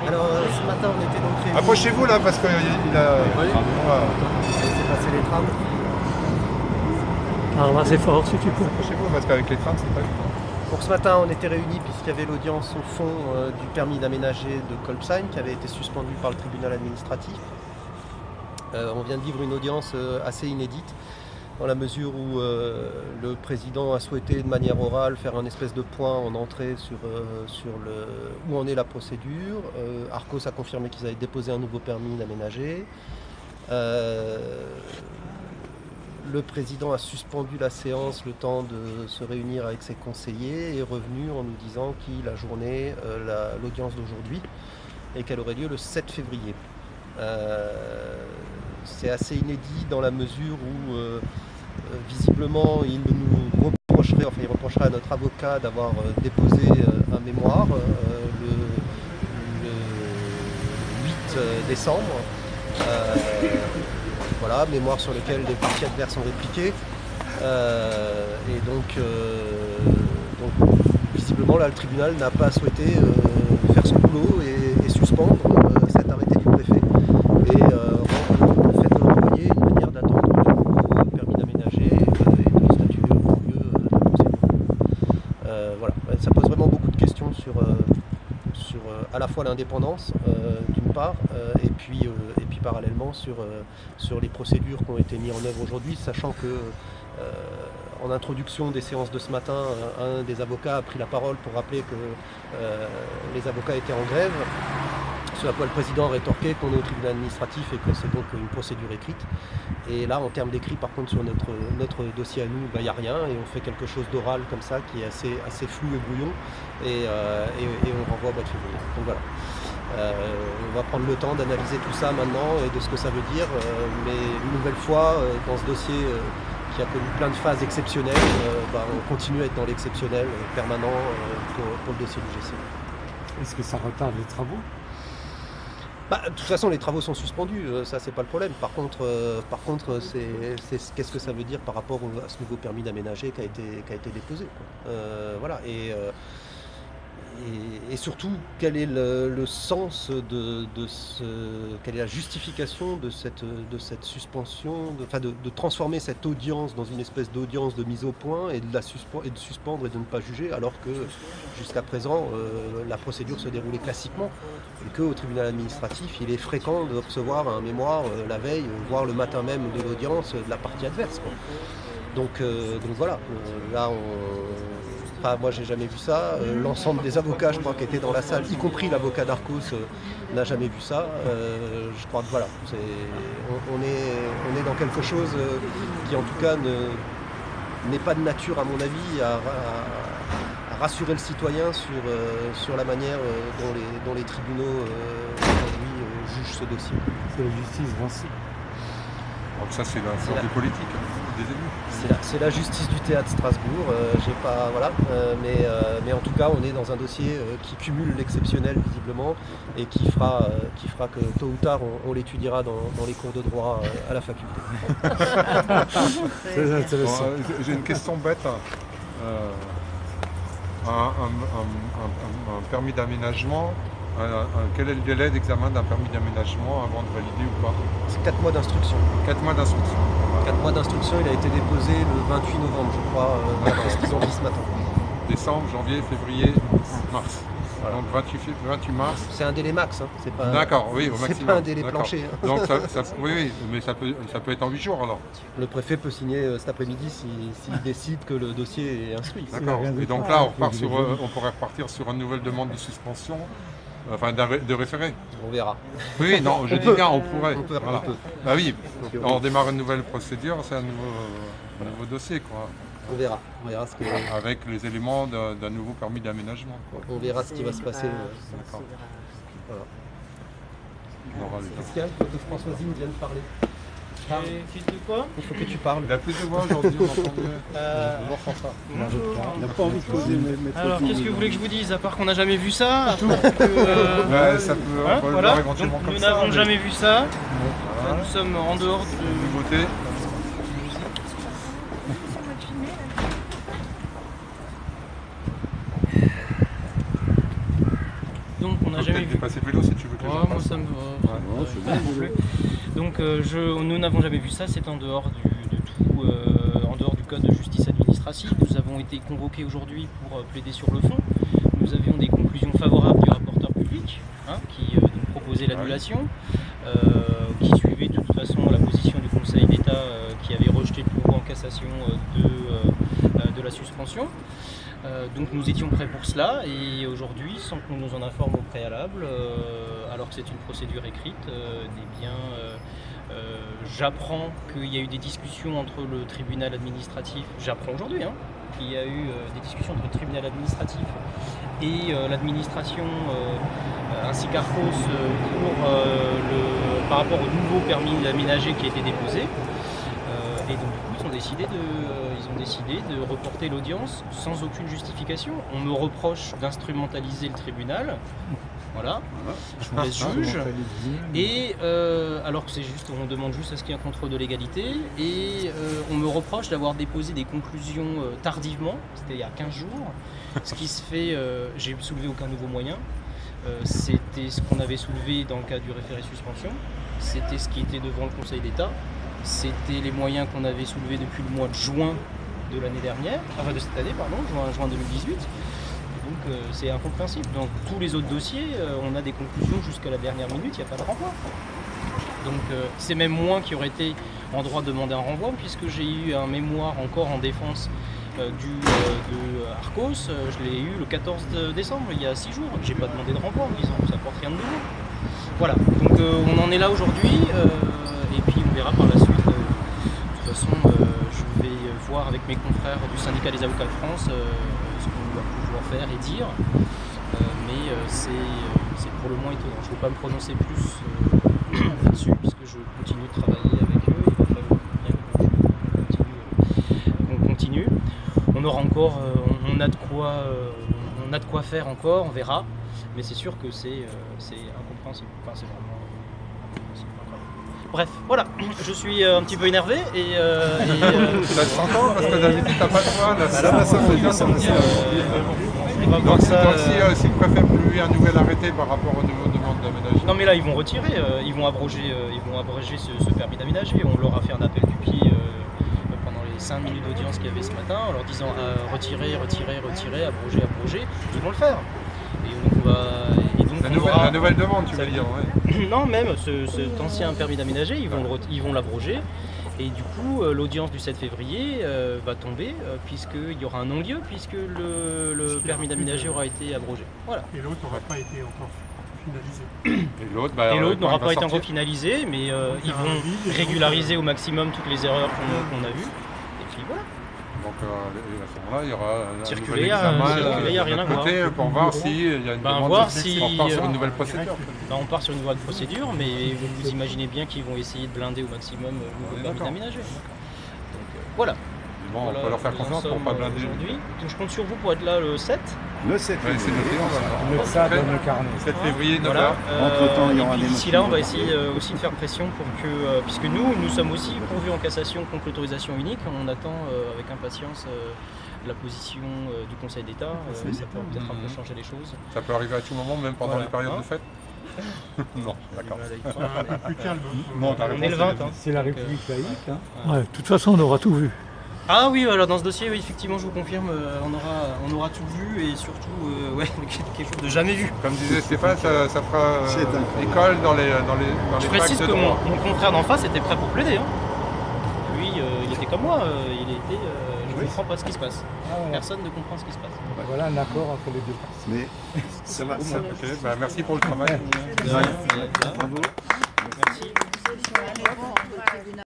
Alors ce matin on était donc réunis. Approchez-vous là parce qu'il a. Oui. Laissez passer les trams. Alors là c'est fort si tu peux. Approchez-vous parce qu'avec les trams c'est pas évident. Donc ce matin on était réunis puisqu'il y avait l'audience au fond du permis d'aménager de Kolbsheim qui avait été suspendu par le tribunal administratif. On vient de vivre une audience assez inédite dans la mesure où le président a souhaité de manière orale faire un espèce de point en entrée sur où en est la procédure. Arcos a confirmé qu'ils avaient déposé un nouveau permis d'aménager. Le président a suspendu la séance le temps de se réunir avec ses conseillers et est revenu en nous disant qu'il ajournait l'audience d'aujourd'hui et qu'elle aurait lieu le 7 février. C'est assez inédit dans la mesure où visiblement il reprocherait à notre avocat d'avoir déposé un mémoire le 8 décembre. Voilà, mémoire sur lequel les parties adverses ont répliqué. Et donc, visiblement là le tribunal n'a pas souhaité faire son boulot et suspendre cet arrêté du préfet. Et le fait de l'envoyer une manière d'attendre du nouveau permis d'aménager et de statuer au lieu de la procédure. Voilà, ça pose vraiment beaucoup de questions sur à la fois l'indépendance d'une part et puis parallèlement sur les procédures qui ont été mises en œuvre aujourd'hui, sachant que en introduction des séances de ce matin, un des avocats a pris la parole pour rappeler que les avocats étaient en grève. Ce à quoi le président a rétorqué qu'on est au tribunal administratif et que c'est donc une procédure écrite. Et là, en termes d'écrit, par contre, sur notre dossier à nous, il n'y a rien et on fait quelque chose d'oral comme ça qui est assez flou et brouillon et on renvoie au mois de février. Donc voilà. On va prendre le temps d'analyser tout ça maintenant et de ce que ça veut dire. Mais une nouvelle fois, dans ce dossier qui a connu plein de phases exceptionnelles, on continue à être dans l'exceptionnel permanent pour le dossier du GC. Est-ce que ça retarde les travaux ? De toute façon, les travaux sont suspendus, ça c'est pas le problème. Par contre, qu'est-ce que ça veut dire par rapport à ce nouveau permis d'aménager qui a été déposé, quoi. Voilà. Et surtout, quel est le sens quelle est la justification de cette suspension, de transformer cette audience dans une espèce d'audience de mise au point et de suspendre et de ne pas juger, alors que jusqu'à présent la procédure se déroulait classiquement et qu'au tribunal administratif il est fréquent de recevoir un mémoire la veille, voire le matin même de l'audience de la partie adverse, quoi. Donc voilà, là moi j'ai jamais vu ça, l'ensemble des avocats je crois qui étaient dans la salle, y compris l'avocat d'Arcos, n'a jamais vu ça. Je crois que voilà, on est dans quelque chose qui en tout cas n'est pas de nature à mon avis à rassurer le citoyen sur la manière dont les tribunaux aujourd'hui jugent ce dossier. C'est la justice Vinci. Donc ça c'est la force politique des élus. C'est la justice du théâtre Strasbourg, mais en tout cas on est dans un dossier qui cumule l'exceptionnel visiblement et qui fera que tôt ou tard on l'étudiera dans les cours de droit à la faculté. Très intéressant. J'ai une question bête. Un permis d'aménagement, quel est le délai d'examen d'un permis d'aménagement avant de valider ou pas? C'est 4 mois d'instruction. 4 mois d'instruction. 4 mois d'instruction, il a été déposé le 28 novembre, je crois, dans ce qu'ils ont dit ce matin. Décembre, janvier, février, mars. Voilà. Donc 28 mars. C'est un délai max, hein. C'est pas. D'accord, oui, au maximum. C'est pas un délai plancher, hein. Donc oui, mais ça peut être en 8 jours alors. Le préfet peut signer cet après-midi s'il décide que le dossier est instruit. D'accord. Et donc là, on pourrait repartir sur une nouvelle demande de suspension. Enfin, de référé. On verra. Oui, non, je dis bien, on pourrait. On peut. Bah oui, on démarre une nouvelle procédure, c'est un nouveau dossier, quoi. On verra ce que... Avec les éléments d'un nouveau permis d'aménagement. On verra ce qui va se passer. D'accord. Voilà. Est-ce qu'il y a que Françoisine vienne parler? Fils de quoi? Il faut que tu parles. Il a plus de voix aujourd'hui, on entend mieux. Bonjour François. On n'a pas envie de poser mes Alors qu'est-ce que vous voulez que je vous dise, à part qu'on n'a jamais vu ça, à part que, Ouais, ça peut, on peut le voir éventuellement comme nous ça. n'avons jamais vu ça. Voilà. Nous sommes en dehors de... Nouveauté. donc on n'a peut jamais peut-être vu. dépasser le vélo si tu veux que les Ouais, gens moi passent. ça me va. Non, c'est Pas non plus. Donc nous n'avons jamais vu ça, c'est en dehors de tout, en dehors du code de justice administrative. Nous avons été convoqués aujourd'hui pour plaider sur le fond. Nous avions des conclusions favorables du rapporteur public, hein, qui nous proposait l'annulation, qui suivait de toute façon la position du Conseil d'État qui avait rejeté le pourvoi en cassation de la suspension. Donc nous étions prêts pour cela et aujourd'hui, sans qu'on nous en informe au préalable, alors que c'est une procédure écrite, eh bien, j'apprends qu'il y a eu des discussions entre le tribunal administratif, j'apprends aujourd'hui, hein, qu'il y a eu des discussions entre le tribunal administratif et l'administration ainsi qu'Arcos par rapport au nouveau permis d'aménager qui a été déposé. Et donc du coup ils ont décidé de reporter l'audience sans aucune justification. On me reproche d'instrumentaliser le tribunal. Voilà, je vous laisse juge. Et alors que c'est juste, on demande juste à ce qu'il y ait un contrôle de légalité. Et on me reproche d'avoir déposé des conclusions tardivement, c'était il y a 15 jours. Ce qui se fait, j'ai soulevé aucun nouveau moyen. C'était ce qu'on avait soulevé dans le cadre du référé suspension. C'était ce qui était devant le Conseil d'État. C'était les moyens qu'on avait soulevés depuis le mois de juin de l'année dernière, enfin de cette année, pardon, juin 2018. Et donc c'est incompréhensible. Dans tous les autres dossiers, on a des conclusions jusqu'à la dernière minute, il n'y a pas de renvoi. Donc c'est même moi qui aurais été en droit de demander un renvoi, puisque j'ai eu un mémoire encore en défense de Arcos, je l'ai eu le 14 décembre, il y a 6 jours. J'ai pas demandé de renvoi en me disant que ça porte rien de nouveau. Voilà, donc on en est là aujourd'hui, et puis on verra par la suite. De toute façon, je vais voir avec mes confrères du syndicat des avocats de France ce qu'on va pouvoir faire et dire, mais c'est pour le moins étonnant. Je ne veux pas me prononcer plus là-dessus, puisque je continue de travailler avec eux. Il va falloir bien qu'on continue. On aura encore, on a de quoi faire encore, on verra, mais c'est sûr que c'est incompréhensible. Enfin, c'est vraiment incompréhensible. Bref, voilà, je suis un petit peu énervé et Ça s'entend parce que d'habitude t'as pas de voix là. Ça va, ça va bien, ça va bien. on va voir Donc ça. s'ils préfèrent plus un nouvel arrêté par rapport aux demandes d'aménagement. Non mais là ils vont retirer, ils vont abroger ce permis d'aménager. On leur a fait un appel du pied pendant les 5 minutes d'audience qu'il y avait ce matin en leur disant retirer, abroger, ils vont le faire. Et donc La nouvelle demande, tu veux dire, ouais. Non, même cet ancien permis d'aménager, ils vont l'abroger. Et du coup, l'audience du 7 février va tomber, puisqu'il y aura un non-lieu, puisque le permis d'aménager aura été abrogé. Voilà. Et l'autre n'aura pas été encore finalisé. Et l'autre N'aura il va pas été sortir. encore finalisé, mais ils vont régulariser au maximum toutes les erreurs qu'on a vues. Et puis voilà. Donc à ce moment-là, il y aura un Circuler, nouvel examen il n'y a rien à voir. côté pour voir s'il y a une demande voir de si- on part sur une nouvelle procédure. Bah, on part sur une nouvelle procédure, mais vous imaginez bien qu'ils vont essayer de blinder au maximum le nouveau permis d'accord. d'aménager. Donc voilà. Bon, Voilà, on peut leur faire nous en confiance pour sommes, pas blinder. aujourd'hui. Donc je compte sur vous pour être là le 7. Le 7 Ouais, c'est noté, on va Le ça dans le carnet. 7 février, 9h. Voilà. Entre-temps, il y aura et puis des d'ici là, on va motions. essayer aussi de faire pression pour que, puisque nous sommes aussi pourvus en cassation contre l'autorisation unique, on attend avec impatience la position du Conseil d'État. Ça peut peut-être un peu changer les choses. Ça peut arriver à tout moment, même pendant Voilà. les périodes Hein de fête. Non, d'accord. Plus calme. Non, t'as On raison, est le 20. Hein. C'est la République laïque. Hein. Ouais, de toute façon, on aura tout vu. Ah oui, alors dans ce dossier, oui, effectivement, je vous confirme, on aura tout vu et surtout ouais, quelque chose de jamais vu. Comme disait Stéphane, ça fera C'est incroyable. école dans les Je facs précise de que droit. mon confrère d'en face était prêt pour plaider. Hein. Lui, il était comme moi, il était. Je ne comprends pas ce qui se passe. Ah, ouais. Personne ne comprend ce qui se passe. Voilà un accord entre les deux parties. Mais ça va, ça va. Ok, bah, merci pour le travail. De rien. Bravo. Merci.